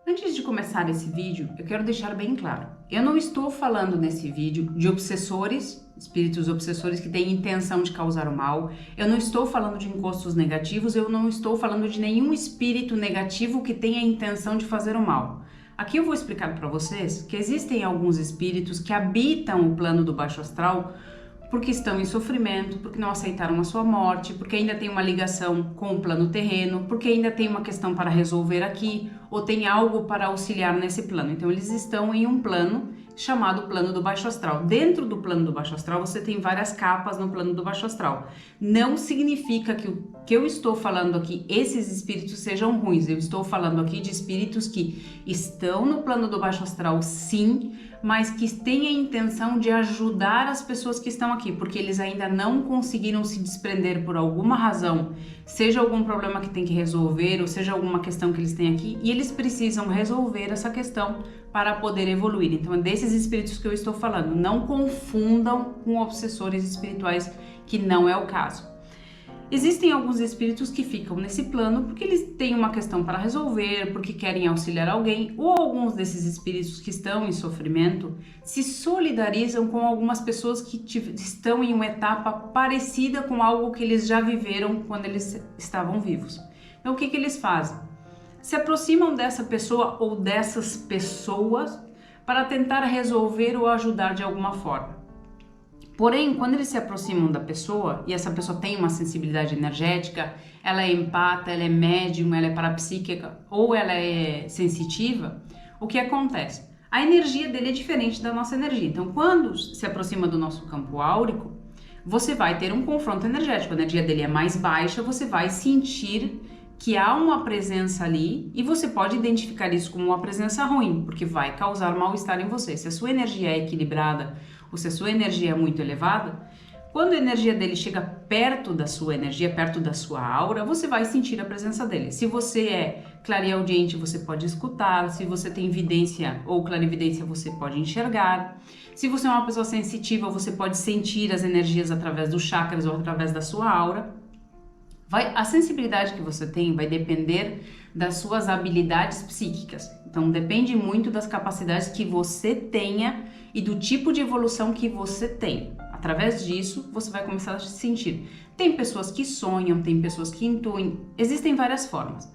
Antes de começar esse vídeo, eu quero deixar bem claro. Eu não estou falando nesse vídeo de obsessores, espíritos obsessores que têm intenção de causar o mal. Eu não estou falando de encostos negativos, eu não estou falando de nenhum espírito negativo que tenha a intenção de fazer o mal. Aqui eu vou explicar para vocês que existem alguns espíritos que habitam o plano do baixo astral porque estão em sofrimento, porque não aceitaram a sua morte, porque ainda tem uma ligação com o plano terreno, porque ainda tem uma questão para resolver aqui, ou tem algo para auxiliar nesse plano. Então eles estão em um plano chamado plano do baixo astral. Dentro do plano do baixo astral você tem várias capas no plano do baixo astral. Não significa que o que eu estou falando aqui, esses espíritos sejam ruins. Eu estou falando aqui de espíritos que estão no plano do baixo astral, sim, mas que têm a intenção de ajudar as pessoas que estão aqui, porque eles ainda não conseguiram se desprender por alguma razão, seja algum problema que tem que resolver, ou seja alguma questão que eles têm aqui, e eles precisam resolver essa questão para poder evoluir. Então é desses espíritos que eu estou falando. Não confundam com obsessores espirituais, que não é o caso. Existem alguns espíritos que ficam nesse plano porque eles têm uma questão para resolver, porque querem auxiliar alguém, ou alguns desses espíritos que estão em sofrimento se solidarizam com algumas pessoas que estão em uma etapa parecida com algo que eles já viveram quando eles estavam vivos. Então o que eles fazem? Se aproximam dessa pessoa ou dessas pessoas para tentar resolver ou ajudar de alguma forma. Porém, quando eles se aproximam da pessoa, e essa pessoa tem uma sensibilidade energética, ela é empata, ela é médium, ela é parapsíquica ou ela é sensitiva, o que acontece? A energia dele é diferente da nossa energia. Então, quando se aproxima do nosso campo áurico, você vai ter um confronto energético. A energia dele é mais baixa, você vai sentir que há uma presença ali e você pode identificar isso como uma presença ruim, porque vai causar mal-estar em você. Se a sua energia é equilibrada ou se a sua energia é muito elevada, quando a energia dele chega perto da sua energia, perto da sua aura, você vai sentir a presença dele. Se você é clareaudiente, você pode escutar. Se você tem vidência ou clarividência, você pode enxergar. Se você é uma pessoa sensitiva, você pode sentir as energias através dos chakras ou através da sua aura. A sensibilidade que você tem vai depender das suas habilidades psíquicas. Então depende muito das capacidades que você tenha e do tipo de evolução que você tem. Através disso, você vai começar a se sentir. Tem pessoas que sonham, tem pessoas que intuem, existem várias formas.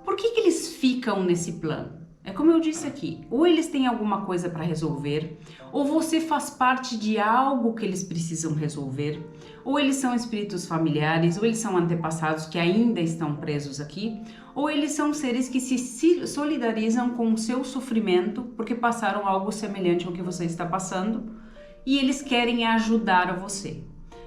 Por que eles ficam nesse plano? É como eu disse aqui, ou eles têm alguma coisa para resolver, ou você faz parte de algo que eles precisam resolver, ou eles são espíritos familiares, ou eles são antepassados que ainda estão presos aqui, ou eles são seres que se solidarizam com o seu sofrimento porque passaram algo semelhante ao que você está passando e eles querem ajudar você.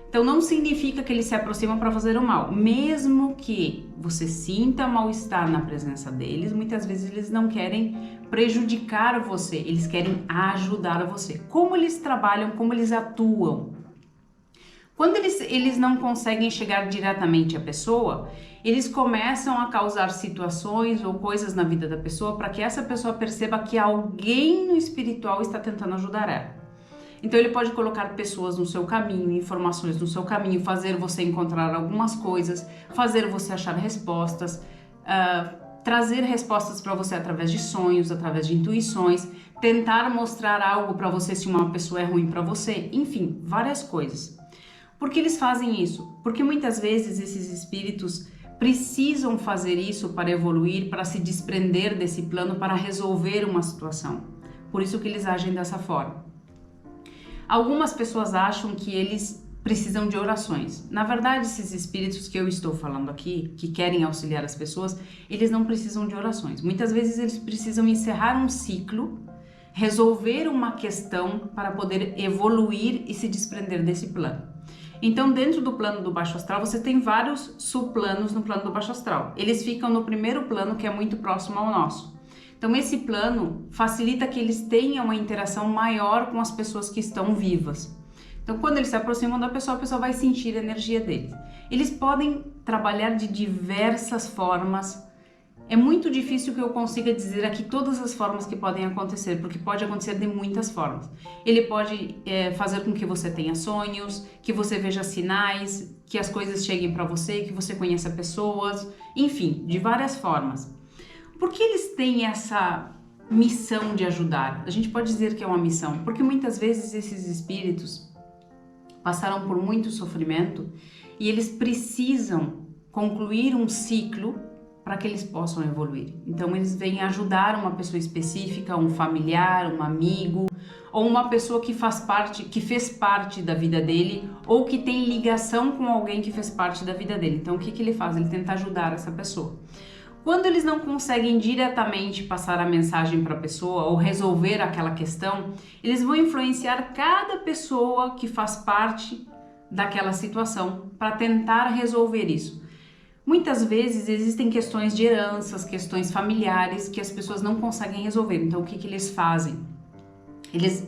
Então não significa que eles se aproximam para fazer o mal, mesmo que você sinta mal-estar na presença deles, muitas vezes eles não querem prejudicar você, eles querem ajudar você. Como eles trabalham, como eles atuam? Quando eles não conseguem chegar diretamente à pessoa, eles começam a causar situações ou coisas na vida da pessoa para que essa pessoa perceba que alguém no espiritual está tentando ajudar ela. Então ele pode colocar pessoas no seu caminho, informações no seu caminho, fazer você encontrar algumas coisas, fazer você achar respostas, trazer respostas para você através de sonhos, através de intuições, tentar mostrar algo para você se uma pessoa é ruim para você, enfim, várias coisas. Por que eles fazem isso? Porque muitas vezes esses espíritos precisam fazer isso para evoluir, para se desprender desse plano, para resolver uma situação. Por isso que eles agem dessa forma. Algumas pessoas acham que eles precisam de orações. Na verdade, esses espíritos que eu estou falando aqui, que querem auxiliar as pessoas, eles não precisam de orações. Muitas vezes eles precisam encerrar um ciclo, resolver uma questão para poder evoluir e se desprender desse plano. Então, dentro do plano do baixo astral, você tem vários subplanos no plano do baixo astral. Eles ficam no primeiro plano, que é muito próximo ao nosso. Então, esse plano facilita que eles tenham uma interação maior com as pessoas que estão vivas. Então, quando eles se aproximam da pessoa, a pessoa vai sentir a energia deles. Eles podem trabalhar de diversas formas. É muito difícil que eu consiga dizer aqui todas as formas que podem acontecer, porque pode acontecer de muitas formas. Ele pode fazer com que você tenha sonhos, que você veja sinais, que as coisas cheguem para você, que você conheça pessoas, enfim, de várias formas. Por que eles têm essa missão de ajudar? A gente pode dizer que é uma missão, porque muitas vezes esses espíritos passaram por muito sofrimento e eles precisam concluir um ciclo para que eles possam evoluir. Então eles vêm ajudar uma pessoa específica, um familiar, um amigo, ou uma pessoa que fez parte da vida dele, ou que tem ligação com alguém que fez parte da vida dele. Então o que ele faz? Ele tenta ajudar essa pessoa. Quando eles não conseguem diretamente passar a mensagem para a pessoa ou resolver aquela questão, eles vão influenciar cada pessoa que faz parte daquela situação para tentar resolver isso. Muitas vezes existem questões de heranças, questões familiares que as pessoas não conseguem resolver. Então o que eles fazem?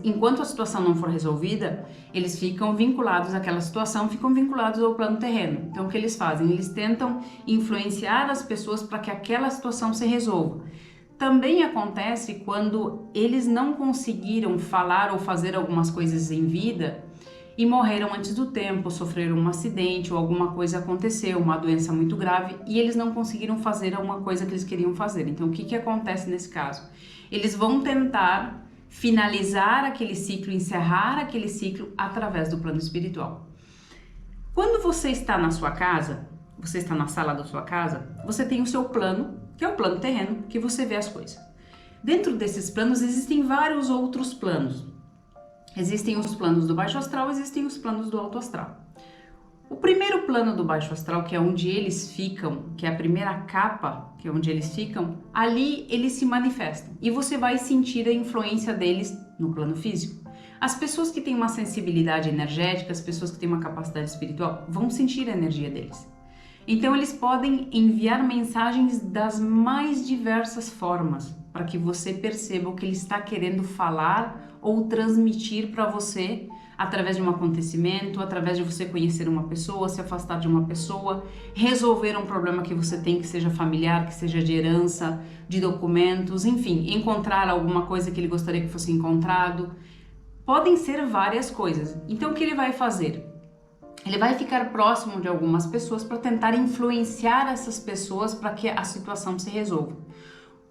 Enquanto a situação não for resolvida, eles ficam vinculados àquela situação, ficam vinculados ao plano terreno. Então o que eles fazem? Eles tentam influenciar as pessoas para que aquela situação se resolva. Também acontece quando eles não conseguiram falar ou fazer algumas coisas em vida e morreram antes do tempo, sofreram um acidente ou alguma coisa aconteceu, uma doença muito grave, e eles não conseguiram fazer alguma coisa que eles queriam fazer. Então o que acontece nesse caso? Eles vão tentar finalizar aquele ciclo, encerrar aquele ciclo através do plano espiritual. Quando você está na sua casa, você está na sala da sua casa, você tem o seu plano, que é o plano terreno, que você vê as coisas. Dentro desses planos existem vários outros planos. Existem os planos do baixo astral, existem os planos do alto astral. O primeiro plano do baixo astral, que é onde eles ficam, que é a primeira capa, que é onde eles ficam, ali eles se manifestam e você vai sentir a influência deles no plano físico. As pessoas que têm uma sensibilidade energética, as pessoas que têm uma capacidade espiritual, vão sentir a energia deles. Então eles podem enviar mensagens das mais diversas formas para que você perceba o que ele está querendo falar ou transmitir para você através de um acontecimento, através de você conhecer uma pessoa, se afastar de uma pessoa, resolver um problema que você tem, que seja familiar, que seja de herança, de documentos, enfim, encontrar alguma coisa que ele gostaria que fosse encontrado. Podem ser várias coisas. Então o que ele vai fazer? Ele vai ficar próximo de algumas pessoas para tentar influenciar essas pessoas para que a situação se resolva.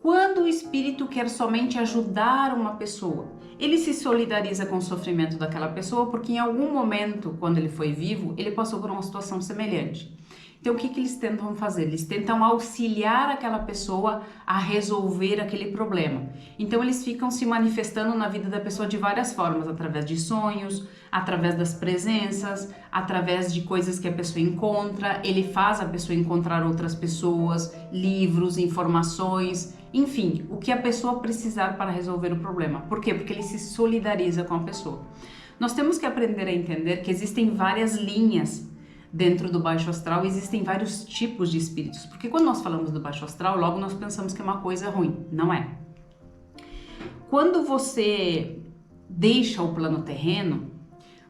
Quando o espírito quer somente ajudar uma pessoa, ele se solidariza com o sofrimento daquela pessoa porque em algum momento, quando ele foi vivo, ele passou por uma situação semelhante. Então o que eles tentam fazer? Eles tentam auxiliar aquela pessoa a resolver aquele problema. Então eles ficam se manifestando na vida da pessoa de várias formas, através de sonhos, através das presenças, através de coisas que a pessoa encontra, ele faz a pessoa encontrar outras pessoas, livros, informações, enfim, o que a pessoa precisar para resolver o problema. Por quê? Porque ele se solidariza com a pessoa. Nós temos que aprender a entender que existem várias linhas dentro do baixo astral, existem vários tipos de espíritos, porque quando nós falamos do baixo astral, logo nós pensamos que é uma coisa ruim, não é. Quando você deixa o plano terreno,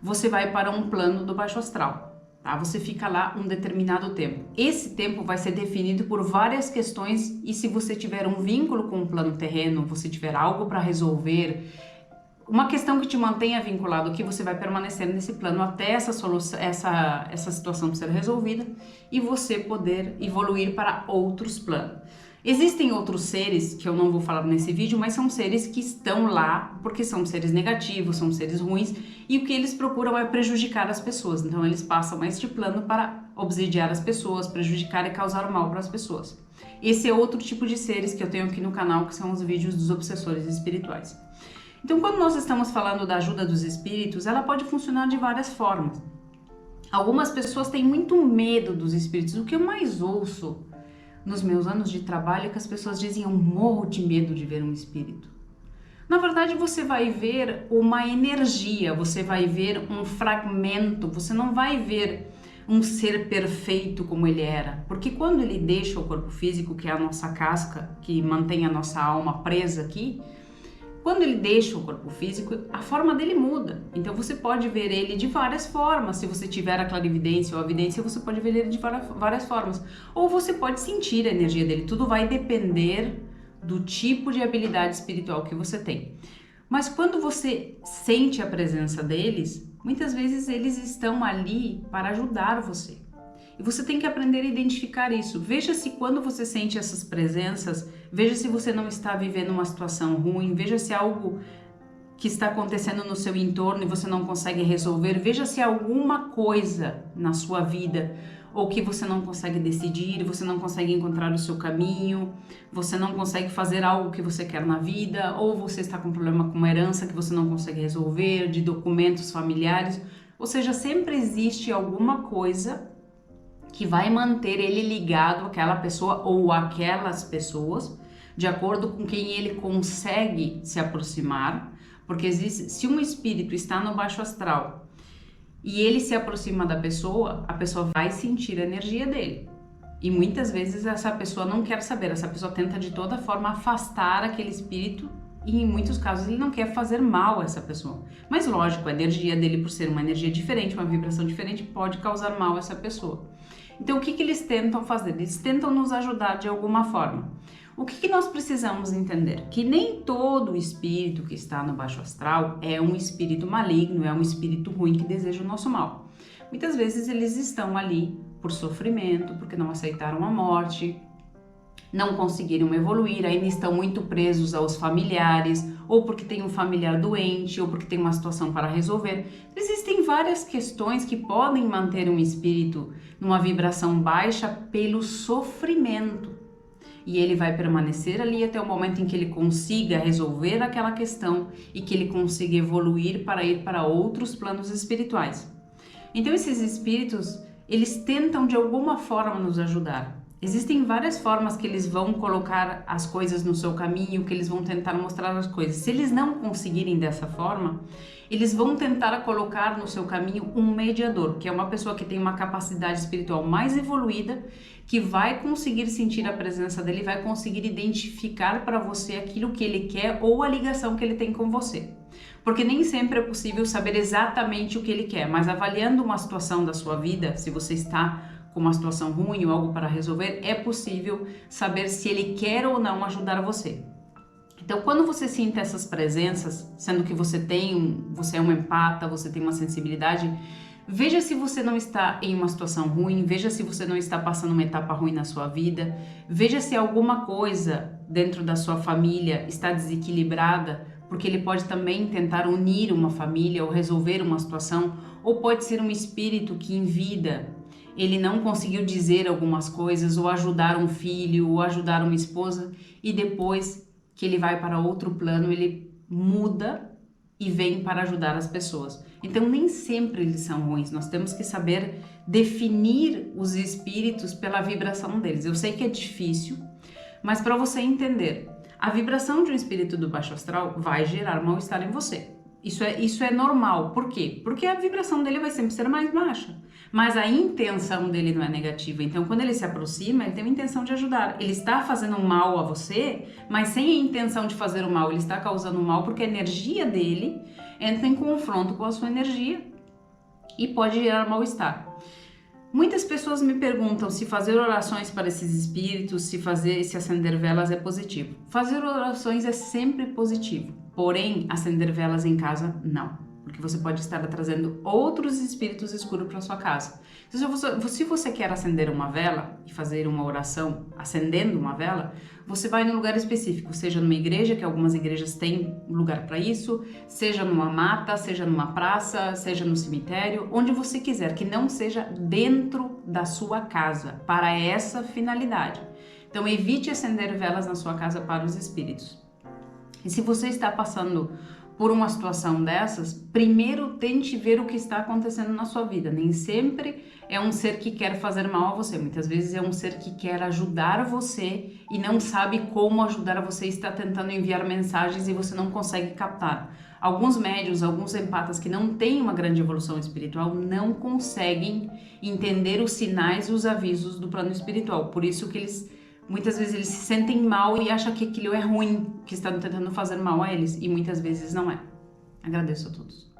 você vai para um plano do baixo astral, tá? Você fica lá um determinado tempo. Esse tempo vai ser definido por várias questões e se você tiver um vínculo com o plano terreno, você tiver algo para resolver, uma questão que te mantenha vinculado, que você vai permanecer nesse plano até essa situação ser resolvida e você poder evoluir para outros planos. Existem outros seres que eu não vou falar nesse vídeo, mas são seres que estão lá porque são seres negativos, são seres ruins e o que eles procuram é prejudicar as pessoas. Então eles passam a este plano para obsidiar as pessoas, prejudicar e causar mal para as pessoas. Esse é outro tipo de seres que eu tenho aqui no canal, que são os vídeos dos obsessores espirituais. Então, quando nós estamos falando da ajuda dos espíritos, ela pode funcionar de várias formas. Algumas pessoas têm muito medo dos espíritos. O que eu mais ouço nos meus anos de trabalho é que as pessoas dizem: eu morro de medo de ver um espírito. Na verdade, você vai ver uma energia, você vai ver um fragmento, você não vai ver um ser perfeito como ele era. Porque quando ele deixa o corpo físico, que é a nossa casca, que mantém a nossa alma presa aqui, quando ele deixa o corpo físico, a forma dele muda. Então você pode ver ele de várias formas. Se você tiver a clarividência ou a vidência, você pode ver ele de várias formas. Ou você pode sentir a energia dele. Tudo vai depender do tipo de habilidade espiritual que você tem. Mas quando você sente a presença deles, muitas vezes eles estão ali para ajudar você. E você tem que aprender a identificar isso. Veja se quando você sente essas presenças, veja se você não está vivendo uma situação ruim, veja se algo que está acontecendo no seu entorno e você não consegue resolver, veja se há alguma coisa na sua vida ou que você não consegue decidir, você não consegue encontrar o seu caminho, você não consegue fazer algo que você quer na vida, ou você está com problema com uma herança que você não consegue resolver, de documentos familiares, ou seja, sempre existe alguma coisa que vai manter ele ligado àquela pessoa ou àquelas pessoas, de acordo com quem ele consegue se aproximar, porque existe, se um espírito está no baixo astral e ele se aproxima da pessoa, a pessoa vai sentir a energia dele. E muitas vezes essa pessoa não quer saber, essa pessoa tenta de toda forma afastar aquele espírito e em muitos casos ele não quer fazer mal a essa pessoa. Mas lógico, a energia dele, por ser uma energia diferente, uma vibração diferente, pode causar mal a essa pessoa. Então o que eles tentam fazer? Eles tentam nos ajudar de alguma forma. O que nós precisamos entender? Que nem todo espírito que está no baixo astral é um espírito maligno, é um espírito ruim que deseja o nosso mal. Muitas vezes eles estão ali por sofrimento, porque não aceitaram a morte, não conseguiram evoluir, ainda estão muito presos aos familiares, ou porque tem um familiar doente, ou porque tem uma situação para resolver. Existem várias questões que podem manter um espírito numa vibração baixa pelo sofrimento. E ele vai permanecer ali até o momento em que ele consiga resolver aquela questão e que ele consiga evoluir para ir para outros planos espirituais. Então esses espíritos, eles tentam de alguma forma nos ajudar. Existem várias formas que eles vão colocar as coisas no seu caminho, que eles vão tentar mostrar as coisas. Se eles não conseguirem dessa forma, eles vão tentar colocar no seu caminho um mediador, que é uma pessoa que tem uma capacidade espiritual mais evoluída, que vai conseguir sentir a presença dele, vai conseguir identificar para você aquilo que ele quer ou a ligação que ele tem com você. Porque nem sempre é possível saber exatamente o que ele quer, mas avaliando uma situação da sua vida, se você está com uma situação ruim ou algo para resolver, é possível saber se ele quer ou não ajudar você. Então, quando você sinta essas presenças, sendo que você é um empata, você tem uma sensibilidade, veja se você não está em uma situação ruim, veja se você não está passando uma etapa ruim na sua vida, veja se alguma coisa dentro da sua família está desequilibrada, porque ele pode também tentar unir uma família ou resolver uma situação, ou pode ser um espírito que em vida ele não conseguiu dizer algumas coisas, ou ajudar um filho, ou ajudar uma esposa, e depois que ele vai para outro plano, ele muda e vem para ajudar as pessoas. Então nem sempre eles são ruins, nós temos que saber definir os espíritos pela vibração deles. Eu sei que é difícil, mas para você entender, a vibração de um espírito do baixo astral vai gerar mal-estar em você. Isso é normal. Por quê? Porque a vibração dele vai sempre ser mais baixa. Mas a intenção dele não é negativa. Então, quando ele se aproxima, ele tem a intenção de ajudar. Ele está fazendo mal a você, mas sem a intenção de fazer o mal. Ele está causando mal porque a energia dele entra em confronto com a sua energia e pode gerar mal-estar. Muitas pessoas me perguntam se fazer orações para esses espíritos, se acender velas é positivo. Fazer orações é sempre positivo, porém acender velas em casa não, porque você pode estar trazendo outros espíritos escuros para sua casa. Se você quer acender uma vela e fazer uma oração acendendo uma vela, você vai num lugar específico, seja numa igreja, que algumas igrejas têm lugar para isso, seja numa mata, seja numa praça, seja no cemitério, onde você quiser, que não seja dentro da sua casa, para essa finalidade. Então evite acender velas na sua casa para os espíritos. E se você está passando por uma situação dessas, primeiro tente ver o que está acontecendo na sua vida. Nem sempre é um ser que quer fazer mal a você, muitas vezes é um ser que quer ajudar você e não sabe como ajudar você, está tentando enviar mensagens e você não consegue captar. Alguns médiuns, alguns empatas que não têm uma grande evolução espiritual não conseguem entender os sinais e os avisos do plano espiritual, por isso que muitas vezes eles se sentem mal e acham que aquilo é ruim, que está tentando fazer mal a eles, e muitas vezes não é. Agradeço a todos.